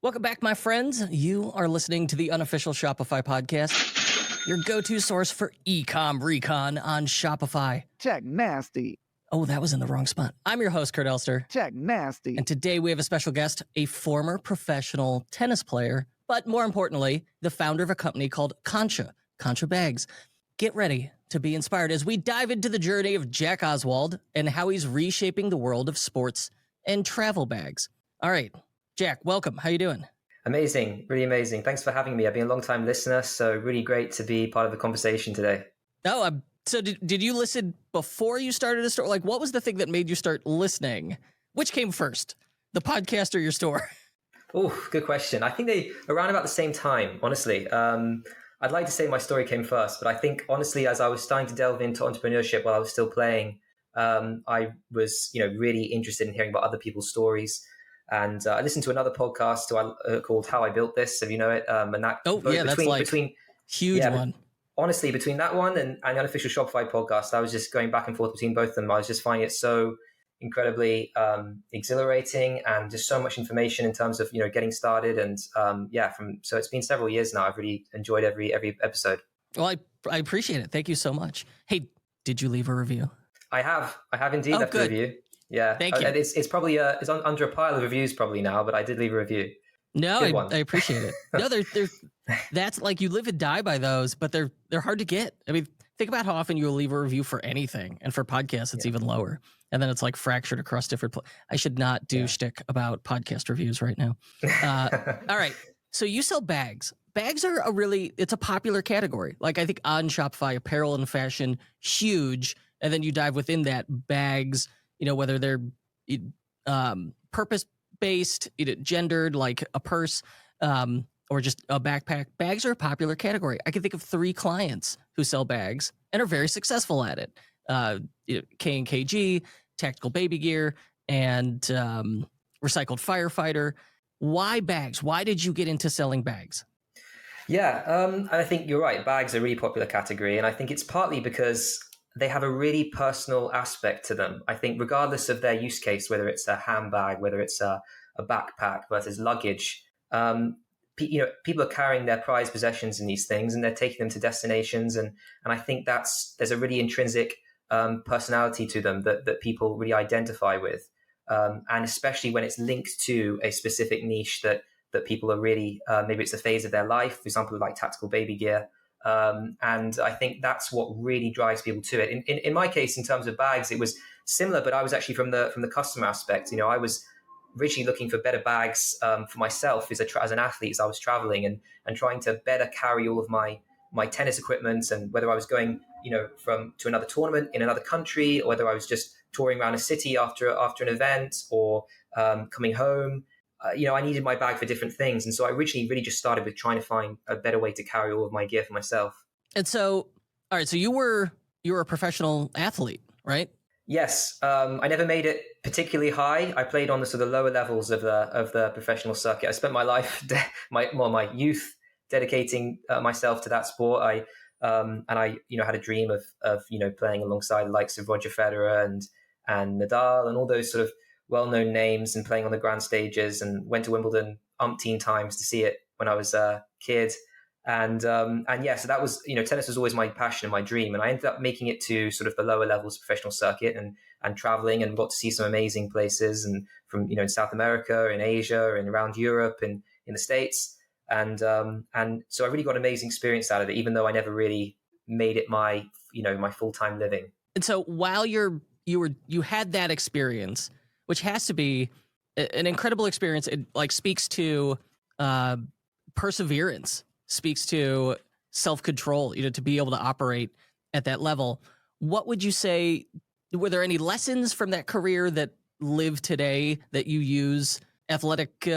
Welcome back, my friends. You are listening to the Unofficial Shopify podcast, your go-to source for e-com recon on Shopify. Check nasty. Oh, that was in the wrong spot. I'm your host, Kurt Elster. Check nasty. And today we have a special guest, a former professional tennis player, but more importantly, the founder of a company called Cancha Bags. Get ready to be inspired as we dive into the journey of Jack Oswald and how he's reshaping the world of sports and travel bags. All right, Jack, welcome. How you doing? Amazing. Really amazing. Thanks for having me. I've been a long-time listener, so really great to be part of the conversation today. Oh, so did you listen before you started a store? Like, what was the thing that made you start listening? Which came first, the podcast or your store? Oh, good question. I think they around about the same time, honestly. I'd like to say my story came first, but I think, honestly, as I was starting to delve into entrepreneurship while I was still playing, I was, really interested in hearing about other people's stories. And I listened to another podcast called How I Built This, if you know it. And that huge one. Honestly, between that one and the Unofficial Shopify podcast, I was just going back and forth between both of them. I was just finding it so incredibly exhilarating and just so much information in terms of, getting started. And so it's been several years now. I've really enjoyed every episode. Well, I appreciate it. Thank you so much. Hey, did you leave a review? I have indeed left a review. Yeah, thank you. It's probably it's under a pile of reviews probably now, but I did leave a review. No, I appreciate it. No, they're that's like you live and die by those, but they're hard to get. I mean, think about how often you'll leave a review for anything, and for podcasts, it's even lower. And then it's like fractured across different. I should not do shtick about podcast reviews right now. All right, so you sell bags. Bags are it's a popular category. Like I think on Shopify, apparel and fashion, huge, and then you dive within that bags. Whether they're purpose-based, gendered, like a purse, or just a backpack. Bags are a popular category. I can think of 3 clients who sell bags and are very successful at it. K&KG, Tactical Baby Gear, and Recycled Firefighter. Why bags? Why did you get into selling bags? Yeah, I think you're right. Bags are a really popular category, and I think it's partly because they have a really personal aspect to them. I think regardless of their use case, whether it's a handbag, whether it's a backpack versus luggage, people are carrying their prized possessions in these things and they're taking them to destinations. And I think there's a really intrinsic personality to them that people really identify with. And especially when it's linked to a specific niche that people are really, maybe it's a phase of their life, for example, like tactical baby gear. And I think that's what really drives people to it. In my case, in terms of bags, it was similar, but I was actually from the customer aspect. I was originally looking for better bags for myself as an athlete as I was traveling and trying to better carry all of my tennis equipment, and whether I was going to another tournament in another country, or whether I was just touring around a city after an event, or coming home. I needed my bag for different things. And so I originally really just started with trying to find a better way to carry all of my gear for myself. And so, all right, so you were a professional athlete, right? Yes. I never made it particularly high. I played on the sort of lower levels of the professional circuit. I spent my life, my youth dedicating myself to that sport. I had a dream of playing alongside the likes of Roger Federer and Nadal and all those sort of well-known names, and playing on the grand stages, and went to Wimbledon umpteen times to see it when I was a kid. So that was, tennis was always my passion and my dream. And I ended up making it to sort of the lower levels of professional circuit and traveling, and got to see some amazing places, and from, in South America, in Asia, and around Europe, and in the States. And so I really got amazing experience out of it, even though I never really made it my full-time living. And so while you had that experience, which has to be an incredible experience. It speaks to perseverance, speaks to self-control, to be able to operate at that level. What would you say, were there any lessons from that career that live today that you use, athletic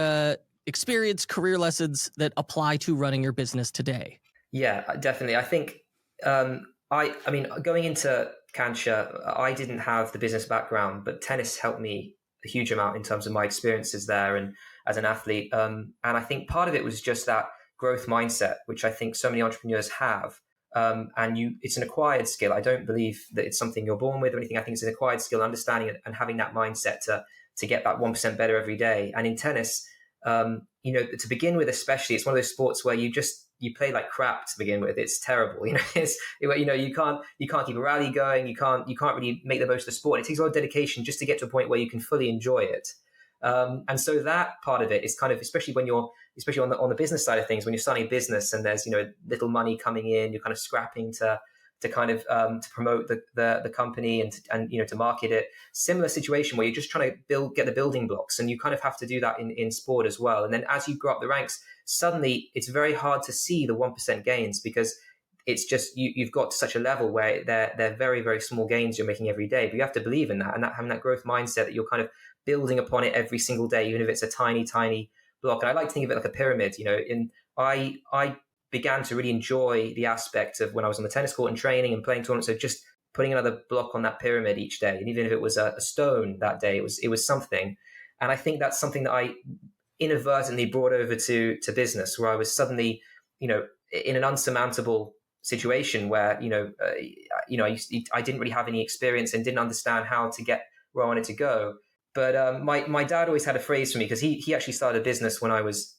experience, career lessons that apply to running your business today? Yeah, definitely. I think, going into Cancha, I didn't have the business background, but tennis helped me a huge amount in terms of my experiences there and as an athlete. And I think part of it was just that growth mindset, which I think so many entrepreneurs have. It's an acquired skill. I don't believe that it's something you're born with or anything. I think it's an acquired skill, understanding it and having that mindset to get that 1% better every day. And in tennis, To begin with, especially, it's one of those sports where you play like crap to begin with. It's terrible. You can't keep a rally going. You can't really make the most of the sport. It takes a lot of dedication just to get to a point where you can fully enjoy it. And so that part of it is kind of, especially on the business side of things, when you're starting a business and there's little money coming in, you're kind of scrapping to kind of to promote the company and to market it. Similar situation where you're just trying to get the building blocks, and you kind of have to do that in sport as well. And then as you grow up the ranks, suddenly it's very hard to see the 1% gains, because it's just you've got to such a level where they're very, very small gains you're making every day. But you have to believe in that, and having that growth mindset that you're kind of building upon it every single day, even if it's a tiny, tiny block. And I like to think of it like a pyramid. I began to really enjoy the aspect of when I was on the tennis court and training and playing tournaments, of just putting another block on that pyramid each day. And even if it was a stone that day, it was something. And I think that's something that I inadvertently brought over to business, where I was suddenly, in an unsurmountable situation where, I didn't really have any experience and didn't understand how to get where I wanted to go. But my dad always had a phrase for me, because he actually started a business when I was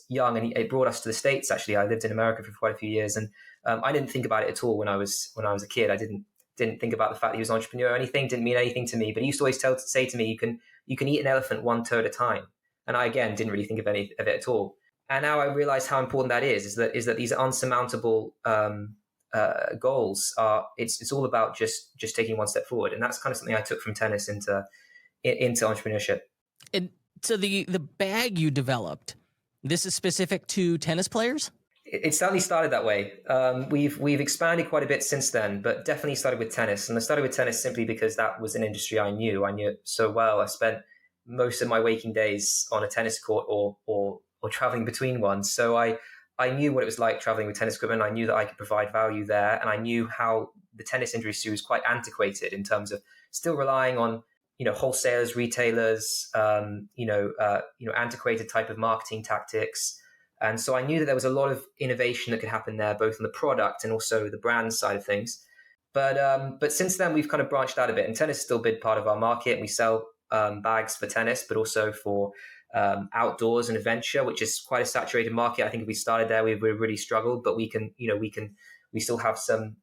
young, and it brought us to the States. Actually, I lived in America for quite a few years, and I didn't think about it at all when I was a kid. I didn't think about the fact that he was an entrepreneur or anything. Didn't mean anything to me. But he used to always say to me, "You can eat an elephant one toe at a time." And I, again, didn't really think of any of it at all. And now I realize how important that is that these unsurmountable goals are. It's all about just taking one step forward, and that's kind of something I took from tennis into entrepreneurship. And so the bag you developed, this is specific to tennis players? It certainly started that way. We've expanded quite a bit since then, but definitely started with tennis. And I started with tennis simply because that was an industry I knew. I knew it so well. I spent most of my waking days on a tennis court or traveling between ones. So I knew what it was like traveling with tennis equipment. I knew that I could provide value there, and I knew how the tennis industry was quite antiquated in terms of still relying on wholesalers, retailers, antiquated type of marketing tactics. And so I knew that there was a lot of innovation that could happen there, both on the product and also the brand side of things. But since then, we've kind of branched out a bit, and tennis is still a big part of our market. We sell bags for tennis, but also for outdoors and adventure, which is quite a saturated market. I think if we started there, we would really struggled, but we still have some,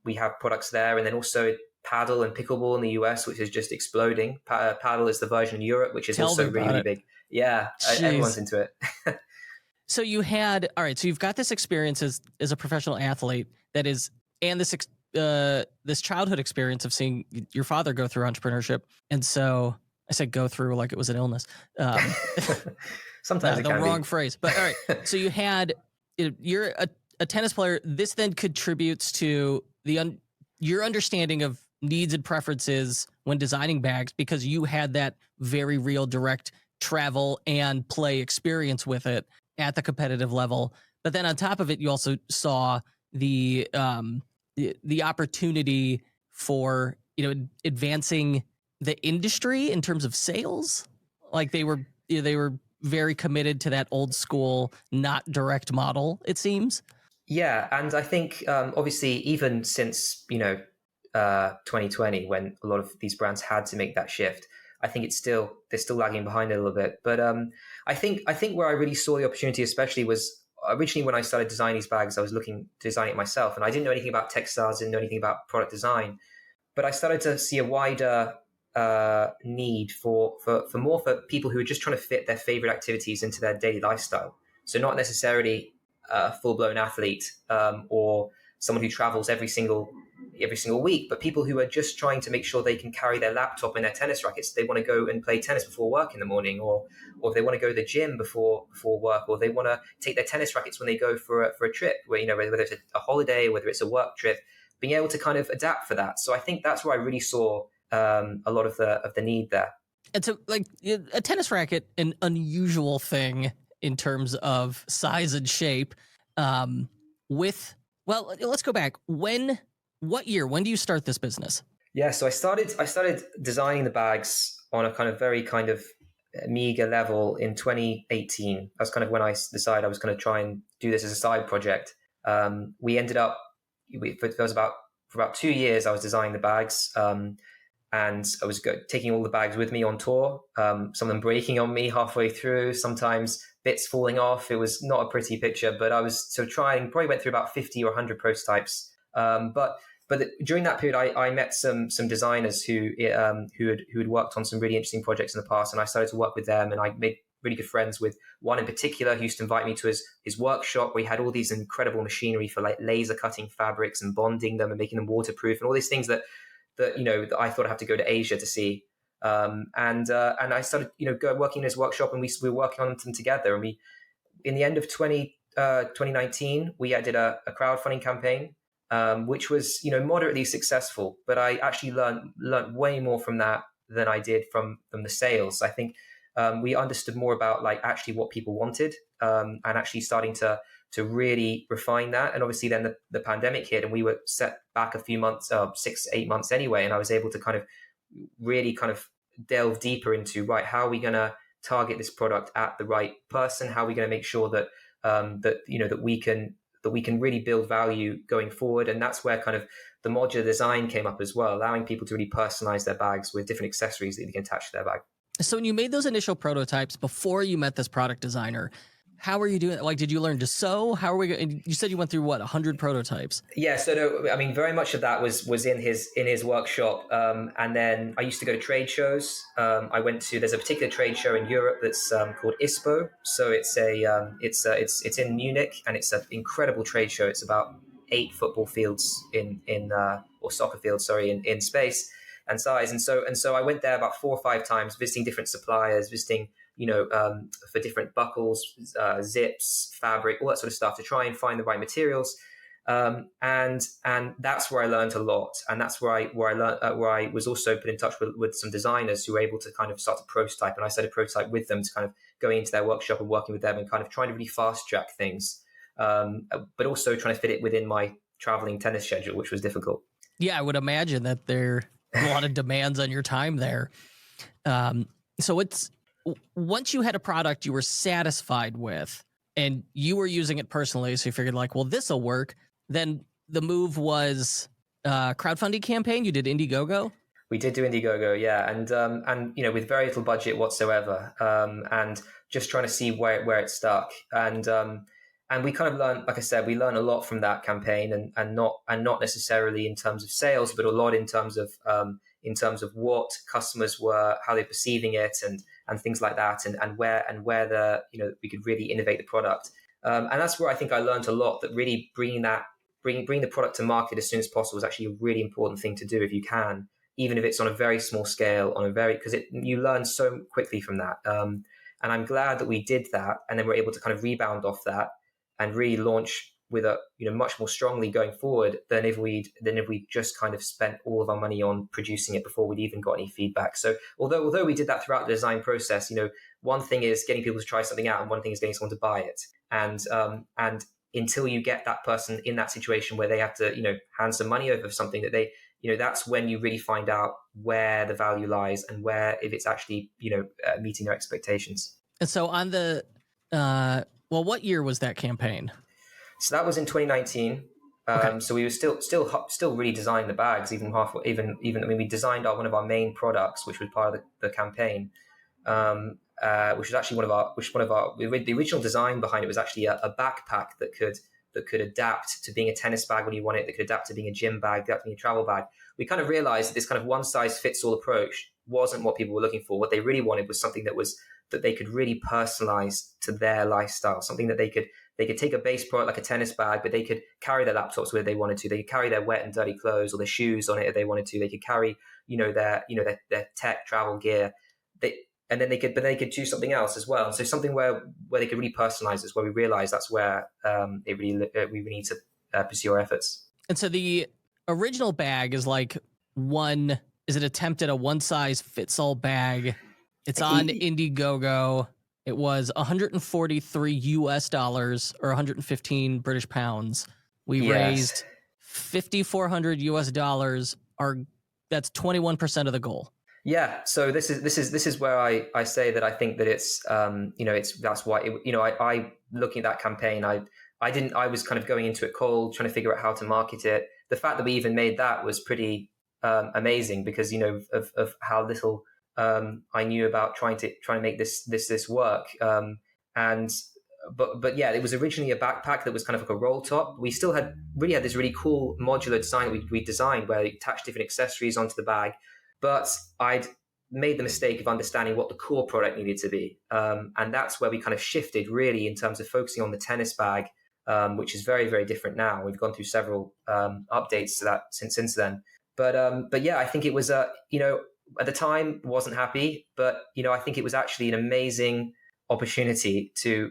we have products there. And then also paddle and pickleball in the US, which is just exploding. Paddle is the version in Europe, which is also really big. Yeah, everyone's into it. So you've got this experience as a professional athlete and this childhood experience of seeing your father go through entrepreneurship. And so I said go through like it was an illness. Sometimes the wrong phrase. But all right, so you're a tennis player. This then contributes to your understanding of needs and preferences when designing bags, because you had that very real direct travel and play experience with it at the competitive level. But then on top of it, you also saw the opportunity for advancing the industry in terms of sales. Like they were very committed to that old school, not direct model, it seems. Yeah, and I think obviously even since 2020, when a lot of these brands had to make that shift, I think they're still lagging behind it a little bit. But I think where I really saw the opportunity, especially, was originally when I started designing these bags. I was looking to design it myself, and I didn't know anything about textiles, didn't know anything about product design. But I started to see a wider need for people who are just trying to fit their favorite activities into their daily lifestyle. So not necessarily a full-blown athlete or someone who travels every single week, but people who are just trying to make sure they can carry their laptop and their tennis rackets. They want to go and play tennis before work in the morning, or they want to go to the gym before work, or they want to take their tennis rackets when they go for a trip, where whether it's a holiday, whether it's a work trip, being able to kind of adapt for that. So I think that's where I really saw a lot of the need there. And so, like, a tennis racket, an unusual thing in terms of size and shape. Let's go back. What year? When do you start this business? Yeah, so I started designing the bags on a kind of very kind of meager level in 2018. That's kind of when I decided I was going to try and do this as a side project. We ended up, for about 2 years, I was designing the bags. and I was taking all the bags with me on tour. Some of them breaking on me halfway through, sometimes bits falling off. It was not a pretty picture, but I was probably went through about 50 or 100 prototypes. But during that period, I met some designers who had worked on some really interesting projects in the past, and I started to work with them, and I made really good friends with one in particular who used to invite me to his workshop, where he had all these incredible machinery for like laser cutting fabrics and bonding them and making them waterproof and all these things that I thought I had to go to Asia to see. And I started working in his workshop, and we were working on them together. And we, in the end of 2019, we did a crowdfunding campaign, which was moderately successful. But I actually learned way more from that than I did from the sales. I think we understood more about like actually what people wanted, and actually starting to really refine that. And obviously then the pandemic hit, and we were set back a few months, 6-8 months anyway. And I was able to kind of really kind of delve deeper into, right, how are we going to target this product at the right person? How are we going to make sure that that we can really build value going forward? And that's where kind of the modular design came up as well, allowing people to really personalize their bags with different accessories that they can attach to their bag. So when you made those initial prototypes before you met this product designer, how were you doing? Like, did you learn to sew? How are we? You said you went through 100 prototypes? Yeah, so no, I mean, very much of that was in his workshop, and then I used to go to trade shows. There's a particular trade show in Europe that's called ISPO. So it's in Munich, and it's an incredible trade show. It's about 8 football fields or soccer fields, in space and size. And so I went there about 4 or 5 times, visiting different suppliers, visiting for different buckles, zips, fabric, all that sort of stuff, to try and find the right materials. And that's where I learned a lot. And that's where I was also put in touch with some designers who were able to kind of start to prototype. And I started to prototype with them, to kind of going into their workshop and working with them and kind of trying to really fast track things. But also trying to fit it within my traveling tennis schedule, which was difficult. Yeah, I would imagine that there are a lot of demands on your time there. So once you had a product you were satisfied with and you were using it personally, so you figured like, well, this will work, then the move was crowdfunding campaign. You did Indiegogo? We did do Indiegogo, yeah, and with very little budget whatsoever, and just trying to see where it stuck, and we kind of learned, like I said, we learned a lot from that campaign, and not necessarily in terms of sales, but a lot in terms of what customers were, how they're perceiving it, and things like that, and where we could really innovate the product, and that's where I think I learned a lot, that really bringing the product to market as soon as possible is actually a really important thing to do if you can, even if it's on a very small scale, because you learn so quickly from that, and I'm glad that we did that, and then we're able to kind of rebound off that and really launch with a much more strongly going forward than if we just kind of spent all of our money on producing it before we'd even got any feedback. So although we did that throughout the design process, one thing is getting people to try something out, and one thing is getting someone to buy it. And until you get that person in that situation where they have to hand some money over for something that they that's when you really find out where the value lies and if it's actually meeting their expectations. And so on the what year was that campaign? So that was in 2019. Okay. So we were still really designing the bags, even we designed one of our main products, which was part of the campaign, which was actually the original design behind it was actually a backpack that could adapt to being a tennis bag when you want it, that could adapt to being a gym bag, adapt to being a travel bag. We kind of realized that this kind of one size fits all approach wasn't what people were looking for. What they really wanted was something that they could really personalize to their lifestyle, something that they could take a base product like a tennis bag, but they could carry their laptops where they wanted to. They could carry their wet and dirty clothes or their shoes on it if they wanted to. They could carry, their tech travel gear. But they could do something else as well. And so something where they could really personalize is where we realized that's where we really need to pursue our efforts. And so the original bag is like is it attempt at a one size fits all bag? It's on Indiegogo. It was $143 or 115 British pounds. We raised $5,400. That's 21% of the goal. Yeah. So this is where I say that I think that it's that's why I looking at that campaign, I was kind of going into it cold, trying to figure out how to market it. The fact that we even made that was pretty amazing because of how little I knew about trying to make this work. But yeah, it was originally a backpack that was kind of like a roll top. We still had this really cool modular design that we designed where we attached different accessories onto the bag. But I'd made the mistake of understanding what the core product needed to be. And that's where we kind of shifted really in terms of focusing on the tennis bag, which is very, very different now. We've gone through several updates to that since then. But yeah, I think it was, at the time wasn't happy, but, I think it was actually an amazing opportunity to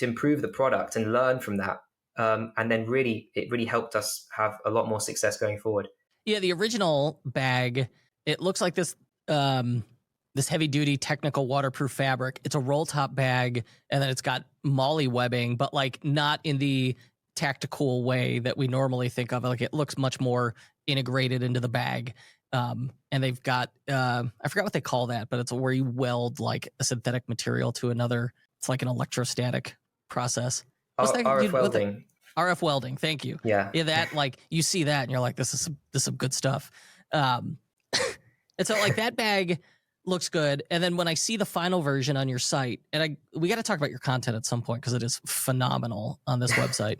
improve the product and learn from that. And then it really helped us have a lot more success going forward. Yeah, the original bag, it looks like this heavy duty technical waterproof fabric. It's a roll top bag, and then it's got molly webbing, but like not in the tactical way that we normally think of. Like it looks much more integrated into the bag. And they've got I forgot what they call that, but it's where you weld like a synthetic material to another. It's like an electrostatic process. RF welding. RF welding. Thank you. Yeah. That like you see that and you're like, this is some good stuff. And so like that bag looks good. And then when I see the final version on your site, and we got to talk about your content at some point because it is phenomenal on this website.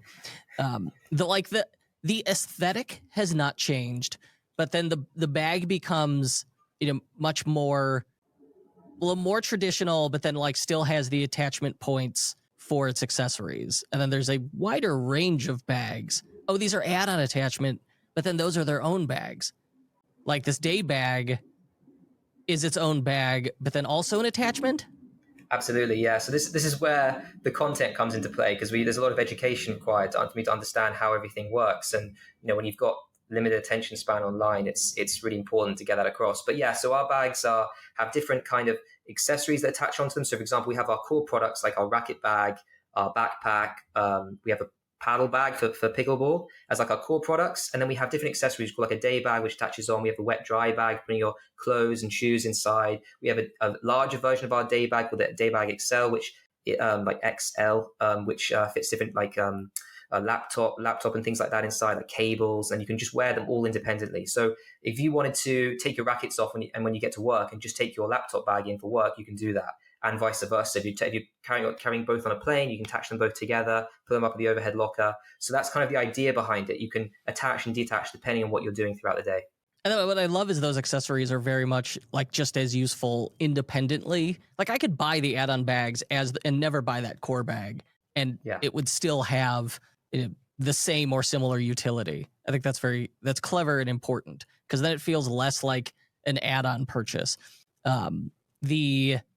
The aesthetic has not changed, but then the bag becomes much more, a little more traditional, but then like still has the attachment points for its accessories. And then there's a wider range of bags. Oh, these are add-on attachment, but then those are their own bags. Like this day bag is its own bag, but then also an attachment? Absolutely, yeah. So this is where the content comes into play because there's a lot of education required for me to understand how everything works. And when you've got limited attention span online, it's really important to get that across. But yeah, so our bags have different kind of accessories that attach onto them. So for example, we have our core products like our racket bag, our backpack. We have a paddle bag for pickleball as like our core products, and then we have different accessories called like a day bag which attaches on. We have a wet dry bag, putting your clothes and shoes inside. We have a larger version of our day bag called the Day Bag XL, which like XL, which fits different like a laptop and things like that inside, like cables, and you can just wear them all independently. So if you wanted to take your rackets off when you get to work and just take your laptop bag in for work, you can do that. And vice versa. If you're carrying both on a plane, you can attach them both together, put them up in the overhead locker. So that's kind of the idea behind it. You can attach and detach depending on what you're doing throughout the day. And then what I love is those accessories are very much like just as useful independently. Like I could buy the add-on bags and never buy that core bag, and it would still have the same or similar utility. I think that's clever and important because then it feels less like an add-on purchase.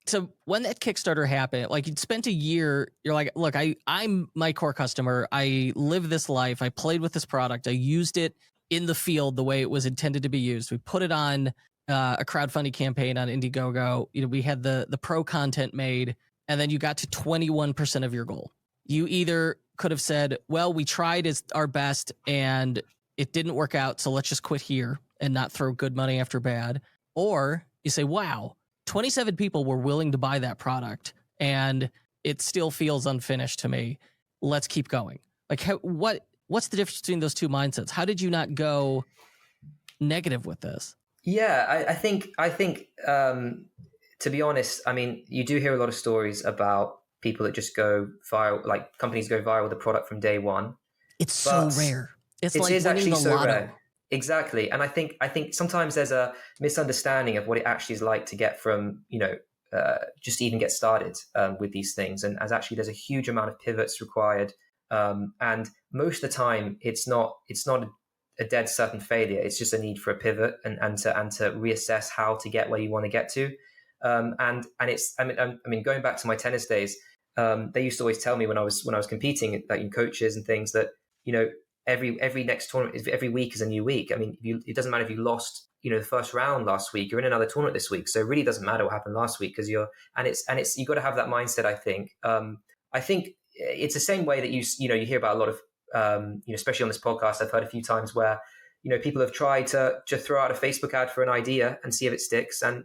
So when that Kickstarter happened, like you'd spent a year, you're like, look, I'm my core customer. I live this life. I played with this product. I used it in the field the way it was intended to be used. We put it on a crowdfunding campaign on Indiegogo. We had the pro content made, and then you got to 21% of your goal. You either could have said, well, we tried our best and it didn't work out, so let's just quit here and not throw good money after bad. Or you say, wow, 27 people were willing to buy that product and it still feels unfinished to me. Let's keep going. Like what's the difference between those two mindsets? How did you not go negative with this? Yeah, I think to be honest, I mean, you do hear a lot of stories about people that just go viral, like companies go viral with the product from day one. It's so rare. It like is actually so rare. Exactly. And I think sometimes there's a misunderstanding of what it actually is like to get from, just even get started with these things. And as actually there's a huge amount of pivots required. And most of the time it's not a dead certain failure. It's just a need for a pivot and to reassess how to get where you want to get to. And it's, I mean, going back to my tennis days, they used to always tell me when I was competing, like in coaches and things, that, every next tournament, every week is a new week. I mean, it doesn't matter if you lost, the first round last week, you're in another tournament this week. So it really doesn't matter what happened last week because you got to have that mindset. I think it's the same way that you hear about a lot of, especially on this podcast, I've heard a few times where, people have tried to throw out a Facebook ad for an idea and see if it sticks. And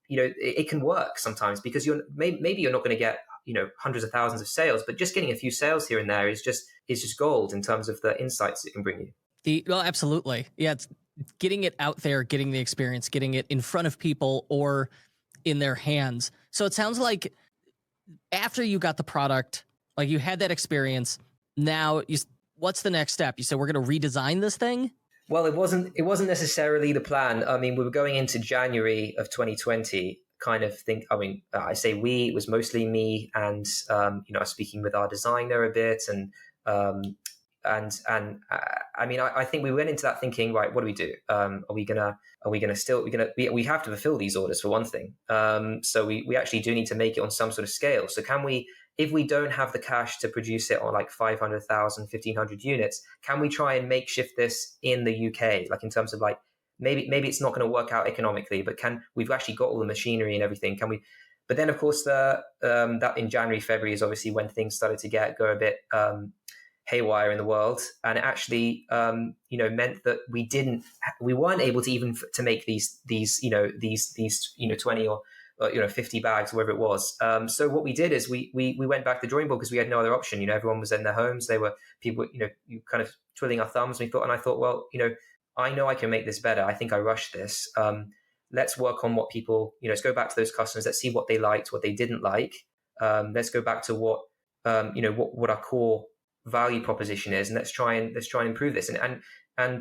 it can work sometimes because maybe you're not going to get, hundreds of thousands of sales, but just getting a few sales here and there is just gold in terms of the insights it can bring you. Well, absolutely. Yeah. getting it out there, getting the experience, getting it in front of people or in their hands. So it sounds like after you got the product, like you had that experience, now what's the next step? You said we're going to redesign this thing? Well, it wasn't necessarily the plan. I mean, we were going into January of 2020 kind of think, I mean, I say we, it was mostly me and, I was speaking with our designer a bit I mean, I think we went into that thinking, right, what do we do? We have to fulfill these orders for one thing. So we actually do need to make it on some sort of scale. So can we, if we don't have the cash to produce it on like 500,000, 1,500 units, can we try and makeshift this in the UK? Like in terms of like, maybe it's not going to work out economically, but we've actually got all the machinery and everything. Can we? But then of course that in January, February is obviously when things started to go a bit haywire in the world, and it actually meant that we weren't able to even to make these 20 or 50 bags, whatever it was. So what we did is we went back to the drawing board because we had no other option. Everyone was in their homes. They were people, you kind of twiddling our thumbs. And I thought, well, I know I can make this better. I think I rushed this. Let's work on what people, let's go back to those customers. Let's see what they liked, what they didn't like. Let's go back to what our core value proposition is, and let's try and improve this. And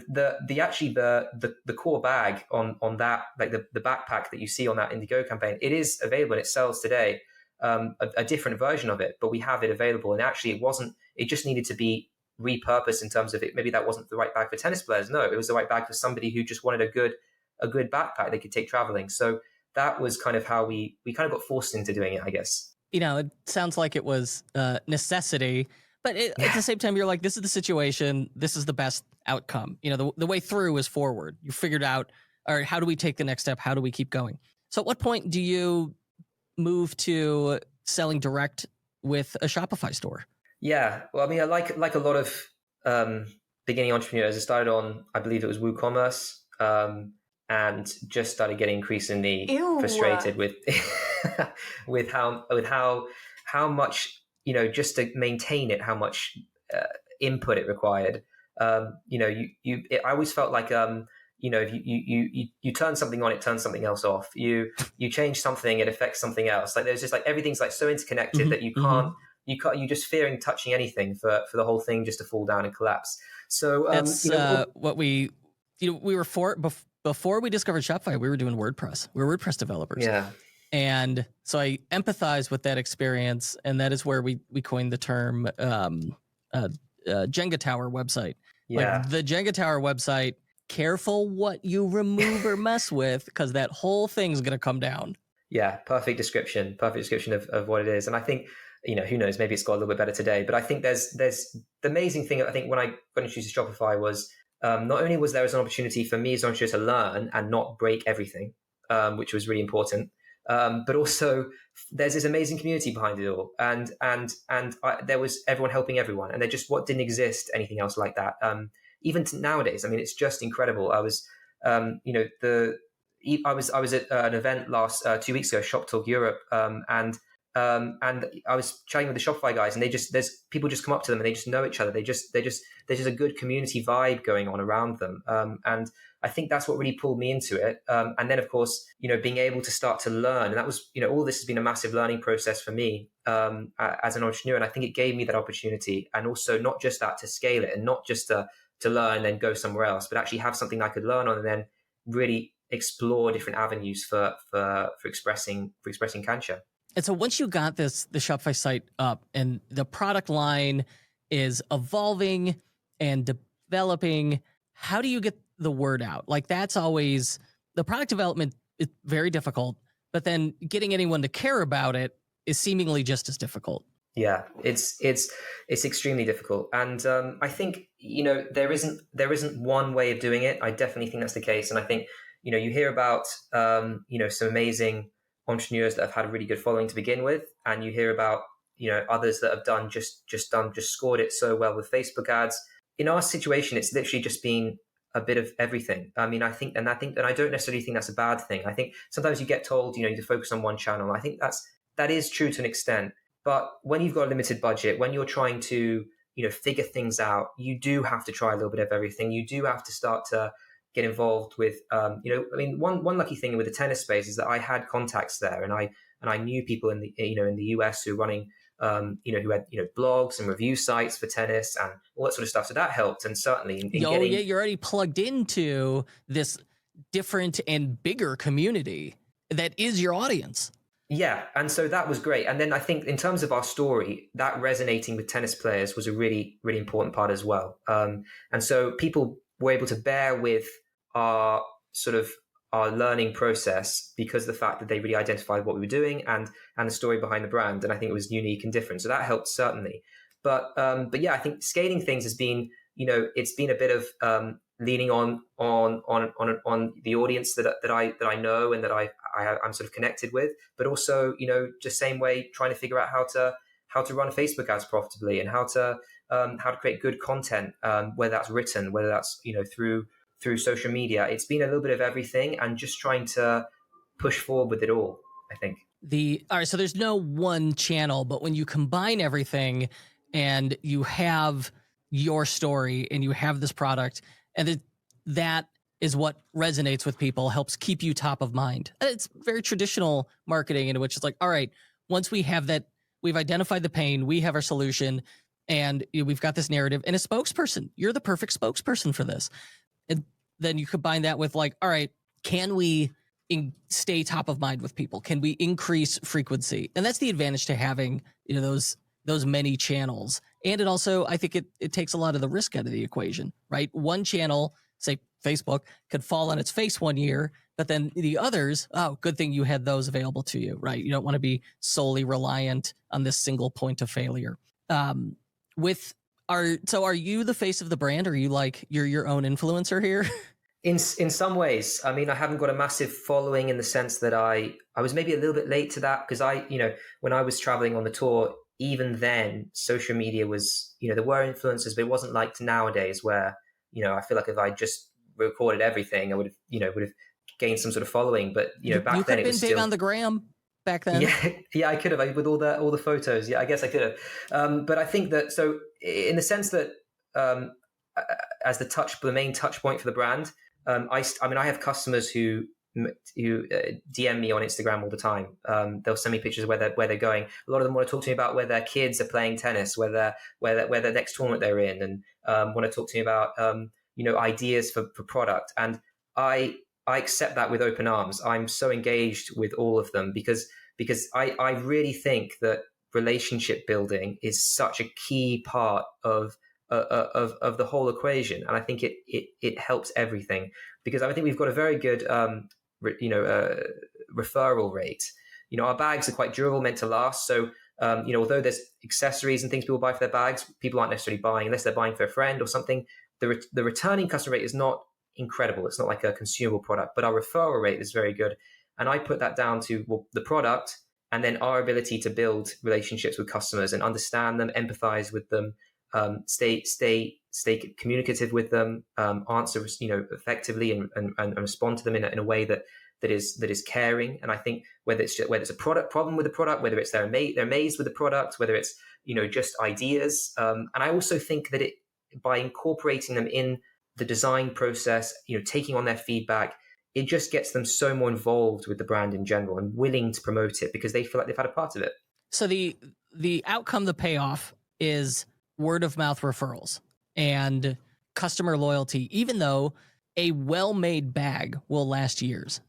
the core bag on that, like the backpack that you see on that Indiegogo campaign, it is available and it sells today, a different version of it, but we have it available. And actually it just needed to be repurposed in terms of it. Maybe that wasn't the right bag for tennis players. No, it was the right bag for somebody who just wanted a good backpack they could take traveling. So that was kind of how we kind of got forced into doing it, I guess. It sounds like it was necessity. But at the same time, you're like, this is the situation. This is the best outcome. The way through is forward. You figured out, all right, how do we take the next step? How do we keep going? So at what point do you move to selling direct with a Shopify store? Yeah. Well, I mean, like a lot of beginning entrepreneurs, I started on, I believe it was WooCommerce, and just started getting increasingly frustrated with with how much, just to maintain it, how much input it required. I always felt like, if you turn something on, it turns something else off. You change something, it affects something else. Like there's just like everything's like so interconnected that you can't. You're just fearing touching anything for the whole thing just to fall down and collapse. So that's what we were before we discovered Shopify. We were doing WordPress. We were WordPress developers. Yeah. And so I empathize with that experience, and that is where we coined the term Jenga Tower website. Yeah. Like the Jenga Tower website, careful what you remove or mess with, because that whole thing's going to come down. Yeah, perfect description of what it is. And I think, who knows, maybe it's got a little bit better today. But I think there's the amazing thing, I think when I got introduced to Shopify was not only was there an opportunity for me as an entrepreneur to learn and not break everything, which was really important. But also there's this amazing community behind it all, and there was everyone helping everyone, and there just didn't exist anything else like that. Even nowadays, I mean, it's just incredible. I was, I was at an event last 2 weeks ago, Shop Talk Europe, and I was chatting with the Shopify guys, and there's people just come up to them and they just know each other. there's just a good community vibe going on around them, and I think that's what really pulled me into it. And then, of course, being able to start to learn. And that was, all this has been a massive learning process for me as an entrepreneur. And I think it gave me that opportunity. And also not just that, to scale it and not just to learn and then go somewhere else, but actually have something I could learn on and then really explore different avenues for expressing Cancha. And so once you got the Shopify site up and the product line is evolving and developing, how do you get the word out? Like that's always the product development is very difficult, but then getting anyone to care about it is seemingly just as difficult. Yeah, it's extremely difficult. And I think, there isn't one way of doing it. I definitely think that's the case. And I think, you hear about, some amazing entrepreneurs that have had a really good following to begin with. And you hear about, others that have just scored it so well with Facebook ads. In our situation, it's literally just been a bit of everything. I mean, I don't necessarily think that's a bad thing. I think sometimes you get told, to focus on one channel. I think that is true to an extent. But when you've got a limited budget, when you're trying to, figure things out, you do have to try a little bit of everything. You do have to start to get involved with, one lucky thing with the tennis space is that I had contacts there, and I knew people in the US who were running, who had blogs and review sites for tennis and all that sort of stuff. So that helped, and certainly in getting, you're already plugged into this different and bigger community that is your audience. Yeah, and so that was great. And then I think in terms of our story, that resonating with tennis players was a really, really important part as well. And so people were able to bear with our learning process because of the fact that they really identified what we were doing and the story behind the brand. And I think it was unique and different. So that helped certainly. But yeah, I think scaling things has been, it's been a bit of leaning on the audience that I know and that I'm sort of connected with, but also, just same way trying to figure out how to run Facebook ads profitably and how to create good content, whether that's written, whether that's, through social media. It's been a little bit of everything and just trying to push forward with it all, I think. All right, so there's no one channel, but when you combine everything and you have your story and you have this product, and that is what resonates with people, helps keep you top of mind. It's very traditional marketing in which it's like, all right, once we have that, we've identified the pain, we have our solution, and we've got this narrative and a spokesperson. You're the perfect spokesperson for this. And then you combine that with like, all right, can we stay top of mind with people? Can we increase frequency? And that's the advantage to having, those many channels. And it also, I think it takes a lot of the risk out of the equation, right? One channel, say Facebook, could fall on its face one year, but then the others, good thing you had those available to you, right? You don't want to be solely reliant on this single point of failure. So are you the face of the brand? Or are you like, you're your own influencer here? In some ways, I mean, I haven't got a massive following in the sense that I was maybe a little bit late to that because when I was traveling on the tour, even then social media was, there were influencers, but it wasn't like nowadays where, I feel like if I just recorded everything, I would have gained some sort of following. But, back then it was big on the gram back then. Yeah, I could have with all the photos. Yeah, I guess I could have. But I think that, so in the sense that as the main touch point for the brand, I have customers who DM me on Instagram all the time. They'll send me pictures where they're going. A lot of them want to talk to me about where their kids are playing tennis, where their next tournament they're in, and want to talk to me about ideas for product. And I accept that with open arms. I'm so engaged with all of them because I really think that relationship building is such a key part of the whole equation, and I think it helps everything because I think we've got a very good referral rate. Our bags are quite durable, meant to last. So although there's accessories and things people buy for their bags, people aren't necessarily buying unless they're buying for a friend or something. The returning customer rate is not incredible. It's not like a consumable product, but our referral rate is very good, and I put that down to the product and then our ability to build relationships with customers and understand them, empathize with them. Stay communicative with them, answer effectively and respond to them in a way that is caring. And I think whether it's a product problem with the product, whether it's they're amazed with the product, whether it's just ideas, and I also think that by incorporating them in the design process, taking on their feedback, it just gets them so more involved with the brand in general and willing to promote it because they feel like they've had a part of it. So the outcome, the payoff is word of mouth referrals and customer loyalty, even though a well-made bag will last years.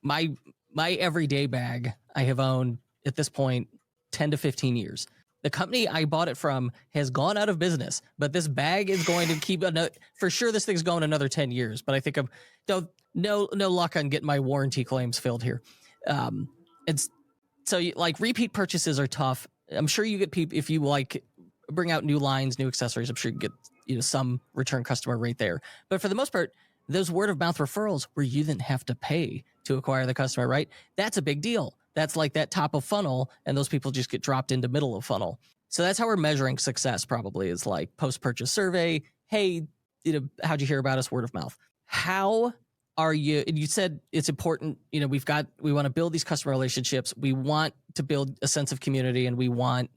My everyday bag I have owned at this point 10 to 15 years. The company I bought it from has gone out of business, but this bag is going to keep for sure. This thing's going another 10 years, but I think I'm no luck on getting my warranty claims filled here. It's so repeat purchases are tough. I'm sure you get people if you bring out new lines, new accessories. I'm sure you get some return customer rate there, but for the most part, those word of mouth referrals where you didn't have to pay to acquire the customer, right? That's a big deal. That's like that top of funnel, and those people just get dropped into middle of funnel. So that's how we're measuring success. Probably is like post-purchase survey. Hey, how'd you hear about us? Word of mouth. How are you? And you said it's important. We want to build these customer relationships. We want to build a sense of community, and we want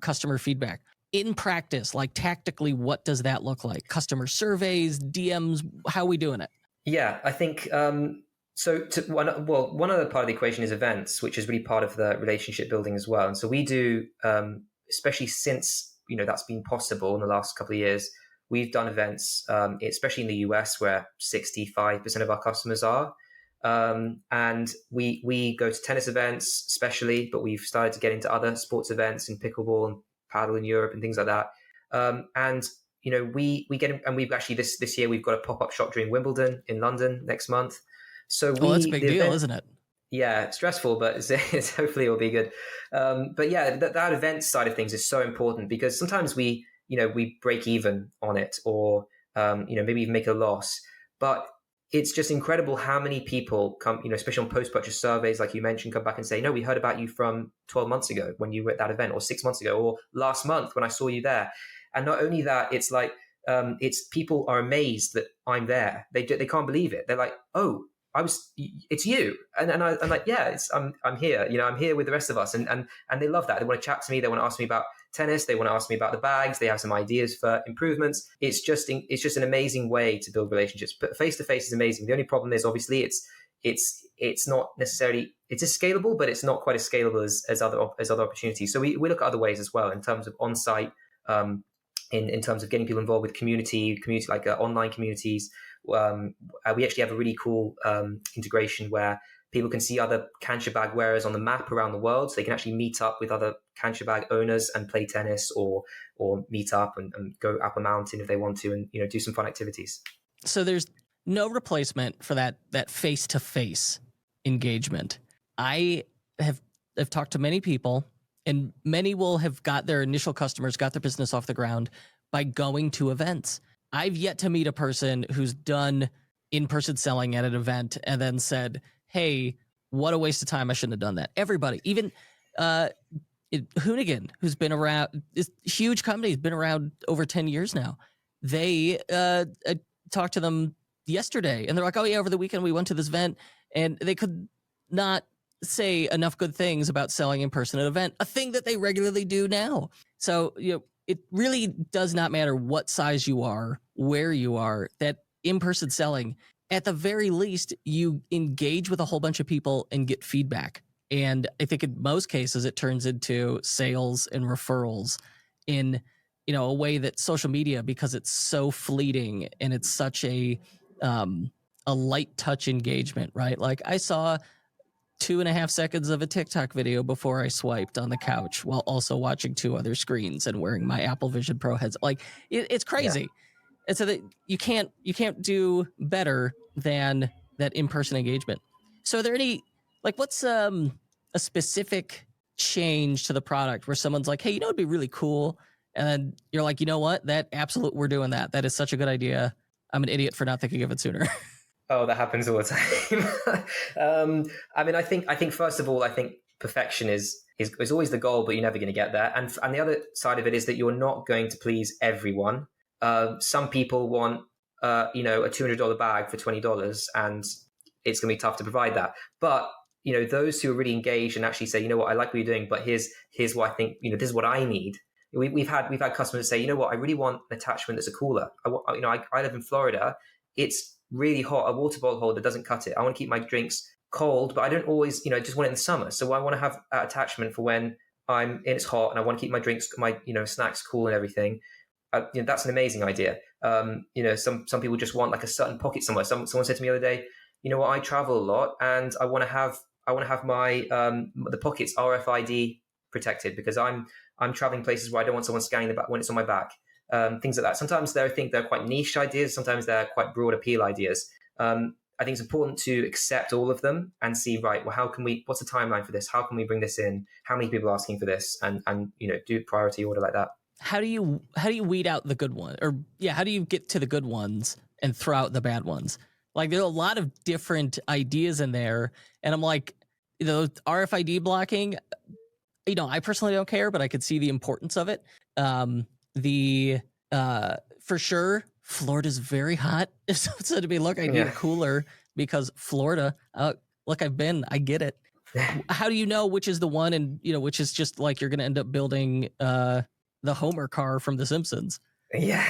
customer feedback. In practice, like tactically, what does that look like? Customer surveys, DMs, how are we doing it? Yeah, I think one other part of the equation is events, which is really part of the relationship building as well. And so we do, especially since that's been possible in the last couple of years, we've done events, especially in the US, where 65% of our customers are. And we go to tennis events, especially, but we've started to get into other sports events in pickleball and paddle in Europe and things like that. And we get, and we've actually this year we've got a pop-up shop during Wimbledon in London next month. So that's a big deal, isn't it? Yeah, it's stressful, but it's hopefully it'll be good. But yeah, that event side of things is so important, because sometimes we break even on it, or maybe even make a loss. But it's just incredible how many people come, especially on post-purchase surveys, like you mentioned, come back and say, no, we heard about you from 12 months ago when you were at that event, or 6 months ago, or last month when I saw you there. And not only that, it's like, it's people are amazed that I'm there. They can't believe it. They're like, oh, it's you. And I'm like, yeah, I'm here. I'm here with the rest of us. And they love that. They want to chat to me. They want to ask me about tennis. They want to ask me about the bags. They have some ideas for improvements. It's just an amazing way to build relationships. But face to face is amazing. The only problem is, obviously, it's not necessarily, it's scalable, but it's not quite as scalable as other opportunities. So we look at other ways as well in terms of on-site, in terms of getting people involved with community like online communities. We actually have a really cool integration where people can see other Cancha bag wearers on the map around the world, so they can actually meet up with other Cancha bag owners and play tennis, or meet up and go up a mountain if they want to, and do some fun activities. So there's no replacement for that face-to-face engagement. I have talked to many people, and many will have got their initial customers, got their business off the ground by going to events. I've yet to meet a person who's done in-person selling at an event and then said, hey, what a waste of time. I shouldn't have done that. Everybody, even Hoonigan, who's been around, this huge company, has been around over 10 years now. They talked to them yesterday, and they're like, oh yeah, over the weekend we went to this event, and they could not say enough good things about selling in person at an event, a thing that they regularly do now. So, it really does not matter what size you are, where you are, that in-person selling, at the very least, you engage with a whole bunch of people and get feedback. And I think in most cases, it turns into sales and referrals in, a way that social media, because it's so fleeting and it's such a light touch engagement, right? Like, I saw 2.5 seconds of a TikTok video before I swiped on the couch while also watching 2 other screens and wearing my Apple Vision Pro headset. Like, it's crazy. Yeah. And so that you can't do better than that in-person engagement. So are there any, like, what's a specific change to the product where someone's like, hey, it'd be really cool. And then you're like, you know what? We're doing that. That is such a good idea. I'm an idiot for not thinking of it sooner. Oh, that happens all the time. I think first of all, I think perfection is always the goal, but you're never going to get there. And the other side of it is that you're not going to please everyone. Some people want, a $200 bag for $20, and it's going to be tough to provide that. But those who are really engaged and actually say, you know what, I like what you're doing, but here's what I think, this is what I need. We've had customers say, you know what, I really want an attachment that's a cooler. I live in Florida. It's really hot. A water bottle holder doesn't cut it. I want to keep my drinks cold, but I don't always, just want it in the summer. So I want to have that attachment for when it's hot and I want to keep my drinks, my snacks cool and everything. That's an amazing idea. Some people just want like a certain pocket somewhere. Someone said to me the other day, I travel a lot and I want to have my the pockets RFID protected, because I'm traveling places where I don't want someone scanning the back when it's on my back. Things like that. Sometimes I think they're quite niche ideas. Sometimes they're quite broad appeal ideas. I think it's important to accept all of them and see, right, well, what's the timeline for this? How can we bring this in? How many people are asking for this? And do priority order like that. How do you weed out the good one? Or how do you get to the good ones and throw out the bad ones? Like, there are a lot of different ideas in there. And I'm like, RFID blocking, I personally don't care, but I could see the importance of it. For sure, Florida's very hot. So it said to me, look, I need a cooler because Florida, look, I get it. How do you know which is the one and, which is just like you're going to end up building the Homer car from The Simpsons? Yeah.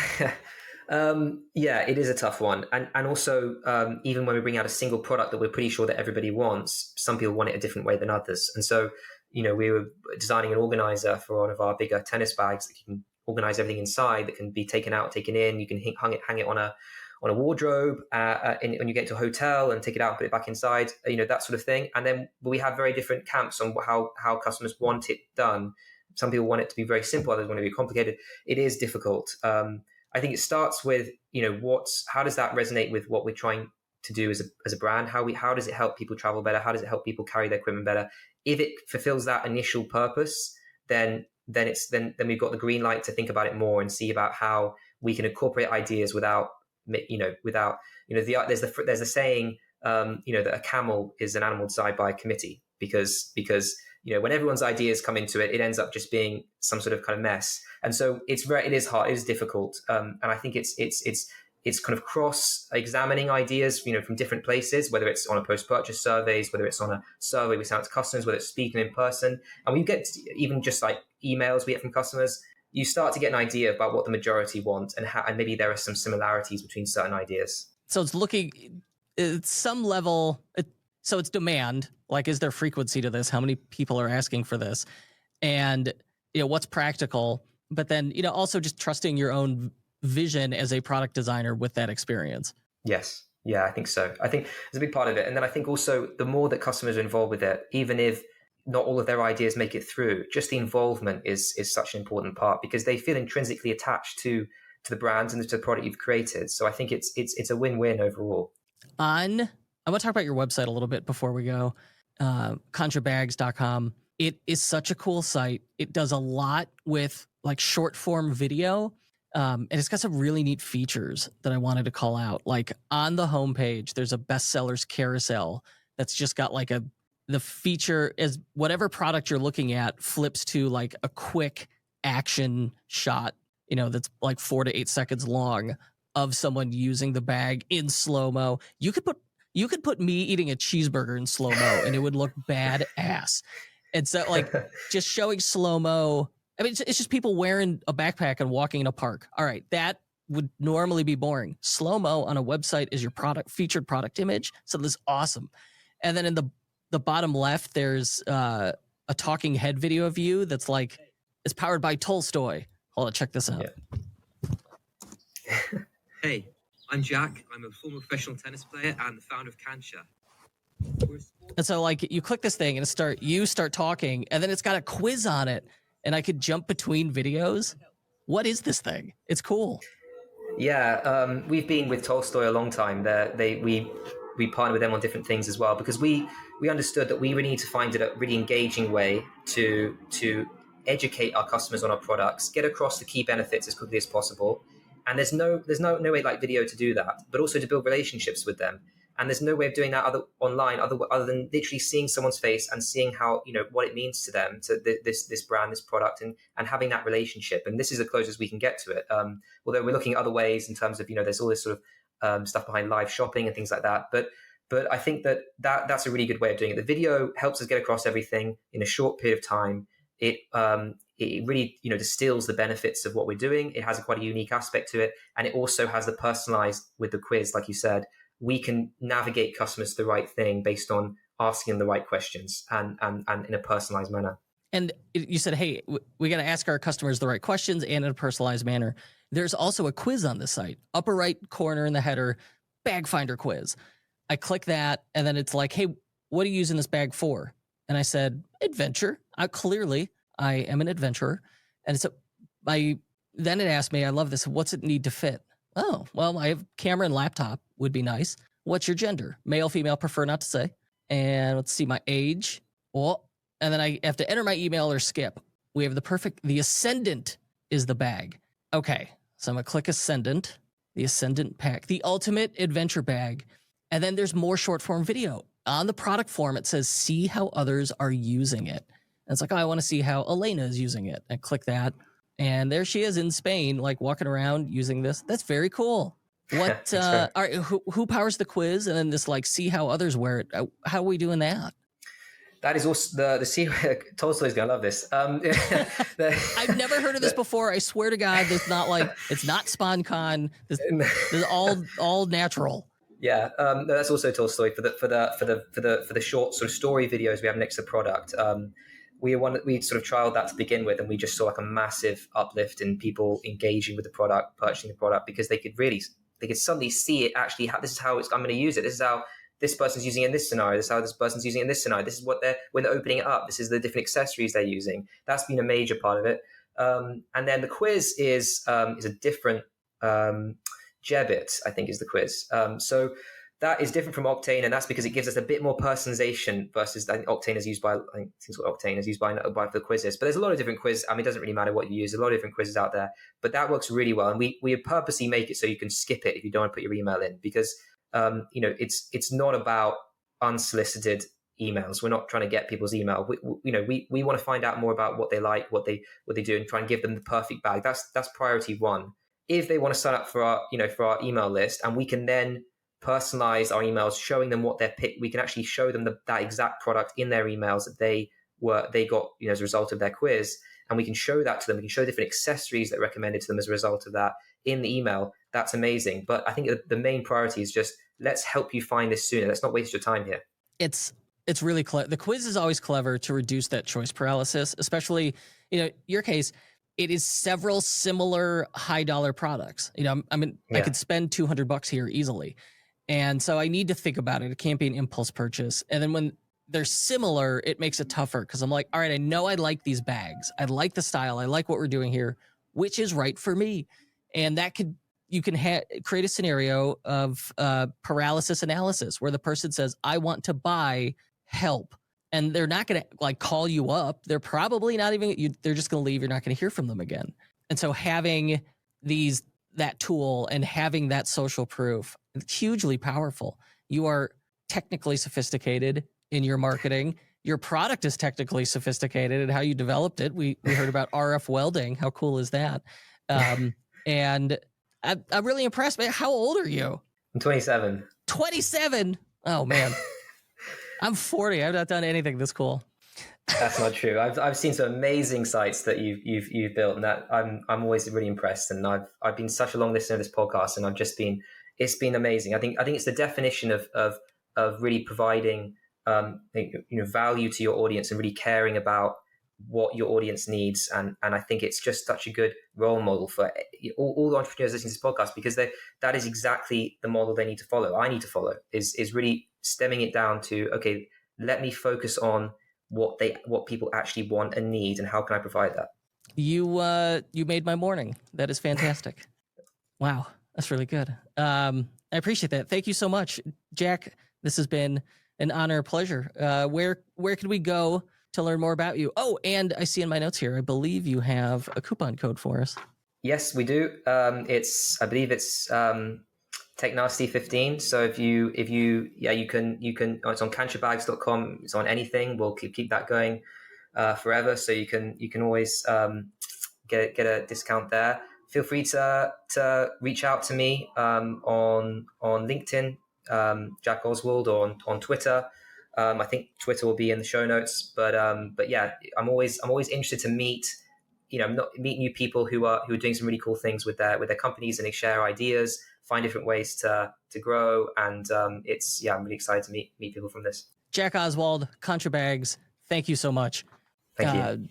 Yeah, it is a tough one, and also even when we bring out a single product that we're pretty sure that everybody wants, some people want it a different way than others. And so, we were designing an organizer for one of our bigger tennis bags that you can organize everything inside, that can be taken out, taken in. You can hang it on a wardrobe, and when you get to a hotel, and take it out, put it back inside, that sort of thing. And then we have very different camps on how customers want it done. Some people want it to be very simple, others want it to be complicated. It is difficult. I think it starts with, how does that resonate with what we're trying to do as a brand? How does it help people travel better? How does it help people carry their equipment better? If it fulfills that initial purpose, then we've got the green light to think about it more and see about how we can incorporate ideas without there's a saying, that a camel is an animal designed by a committee, because when everyone's ideas come into it, it ends up just being some sort of kind of mess. And so it is hard, it is difficult, and I think it's kind of cross-examining ideas, from different places, whether it's on a post-purchase surveys, whether it's on a survey we send out to customers, whether it's speaking in person, and we get even just like emails we get from customers. You start to get an idea about what the majority want, and maybe there are some similarities between certain ideas. So it's looking at some level. So it's demand. Like, is there frequency to this? How many people are asking for this? And what's practical? But then also just trusting your own vision as a product designer with that experience. Yes. Yeah, I think so. I think it's a big part of it. And then I think also the more that customers are involved with it, even if not all of their ideas make it through, just the involvement is such an important part, because they feel intrinsically attached to the brands and to the product you've created. So I think it's a win-win overall. I want to talk about your website a little bit before we go. Canchabags.com. It is such a cool site. It does a lot with like short form video. And it's got some really neat features that I wanted to call out. Like on the homepage, there's a bestsellers carousel that's just got like the feature is whatever product you're looking at flips to like a quick action shot, that's like 4 to 8 seconds long of someone using the bag in slow-mo. You could put me eating a cheeseburger in slow-mo and it would look badass. And so like just showing slow-mo, I mean, it's just people wearing a backpack and walking in a park. All right, that would normally be boring. Slow-mo on a website is your featured product image. So this is awesome. And then in the bottom left, there's a talking head video of you that's like, it's powered by Tolstoy. Hold on, check this out. Yeah. Hey, I'm Jack. I'm a former professional tennis player and the founder of Cancha. And so like you click this thing and you start talking, and then it's got a quiz on it, and I could jump between videos. What is this thing? It's cool. Yeah, we've been with Tolstoy a long time. We partner with them on different things as well, because we understood that we really need to find a really engaging way to educate our customers on our products, get across the key benefits as quickly as possible. And there's no way like video to do that, but also to build relationships with them. And there's no way of doing that online other than literally seeing someone's face and seeing how, what it means to them, to this brand, this product, and having that relationship. And this is the closest we can get to it. Although we're looking at other ways in terms of, there's all this sort of stuff behind live shopping and things like that. But I think that's a really good way of doing it. The video helps us get across everything in a short period of time. It really, distills the benefits of what we're doing. It has quite a unique aspect to it. And it also has the personalized with the quiz, like you said. We can navigate customers to the right thing based on asking them the right questions and in a personalized manner. And you said, hey, we got to ask our customers the right questions and in a personalized manner. There's also a quiz on the site, upper right corner in the header, bag finder quiz. I click that, and then it's like, hey, what are you using this bag for? And I said, adventure. Clearly, I am an adventurer. And then it asked me, I love this, what's it need to fit? Oh, well, I have camera and laptop would be nice. What's your gender? Male, female, prefer not to say. And let's see, my age. Oh, and then I have to enter my email or skip. We have the Ascendant is the bag. Okay, so I'm going to click Ascendant, the Ascendant pack, the ultimate adventure bag. And then there's more short form video. On the product form, it says, see how others are using it. And it's like, oh, I want to see how Elena is using it. I click that. And there she is in Spain, like walking around using this. That's very cool. What? All right, who powers the quiz? And then this, like, see how others wear it. How are we doing that? That is also the secret. Tolstoy's gonna love this. I've never heard of this before. I swear to God, there's not like it's not SpawnCon. This is all natural. Yeah, no, that's also Tolstoy for the short sort of story videos we have next to the product. We sort of trialed that to begin with, and we just saw like a massive uplift in people engaging with the product, purchasing the product, because they could suddenly see it actually. This is how I'm going to use it. This is how this person's using it in this scenario. This is how this person's using it in this scenario. This is when they're opening it up. This is the different accessories they're using. That's been a major part of it. And then the quiz is a different Jebbit, I think, is the quiz. So that is different from Octane, and that's because it gives us a bit more personalization versus I think Octane is used by for the quizzes. But there's a lot of different quizzes. I mean, it doesn't really matter what you use. There's a lot of different quizzes out there, but that works really well. And we purposely make it so you can skip it if you don't want to put your email in, because it's not about unsolicited emails. We're not trying to get people's email. We want to find out more about what they like, what they do, and try and give them the perfect bag. That's priority one. If they want to sign up for our email list, and we can then personalize our emails, showing them what they're picked, we can actually show them that exact product in their emails that they got as a result of their quiz, and we can show that to them. We can show different accessories that are recommended to them as a result of that in the email. That's amazing. But I think the main priority is just let's help you find this sooner. Let's not waste your time here. It's really clever. The quiz is always clever to reduce that choice paralysis, especially your case. It is several similar high dollar products. I could spend $200 here easily. And so I need to think about it. It can't be an impulse purchase. And then when they're similar, it makes it tougher, because I'm like, all right, I know I like these bags. I like the style. I like what we're doing here, which is right for me. And you can create a scenario of paralysis analysis where the person says, I want to buy, help. And they're not going to call you up. They're probably not even, they're just going to leave. You're not going to hear from them again. And so having that tool and having that social proof, it's hugely powerful. You are technically sophisticated in your marketing. Your product is technically sophisticated in how you developed it. We heard about RF welding. How cool is that? And I'm really impressed. Man, how old are you? I'm 27. 27? Oh, man. I'm 40. I've not done anything this cool. That's not true. I've seen some amazing sites that you've built, and that I'm always really impressed. And I've been such a long listener to this podcast, and it's been amazing. I think it's the definition of really providing value to your audience and really caring about what your audience needs. And I think it's just such a good role model for all the entrepreneurs listening to this podcast, because that is exactly the model they need to follow. I need to follow is really stemming it down to, okay, let me focus on what people actually want and need, and how can I provide that? You made my morning. That is fantastic. Wow, that's really good. I appreciate that. Thank you so much, Jack. This has been an honor, a pleasure. Where can we go to learn more about you? Oh, and I see in my notes here, I believe you have a coupon code for us. Yes, we do. I believe it's Take Nasty 15. So if you can, it's on canchabags.com. It's on anything. We'll keep that going forever. So you can always get a discount there. Feel free to reach out to me on LinkedIn, Jack Oswald, or on Twitter. I think Twitter will be in the show notes, but yeah, I'm always interested to meet new people who are doing some really cool things with their companies, and they share ideas, find different ways to grow. And I'm really excited to meet people from this. Jack Oswald, Cancha Bags, thank you so much. Thank you.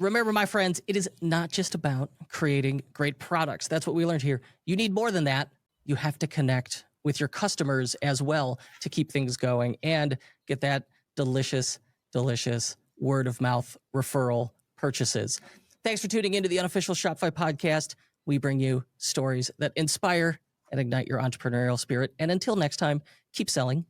Remember, my friends, it is not just about creating great products. That's what we learned here. You need more than that. You have to connect with your customers as well to keep things going and get that delicious, delicious word of mouth referral purchases. Thanks for tuning into the Unofficial Shopify podcast. We bring you stories that inspire and ignite your entrepreneurial spirit. And until next time, keep selling.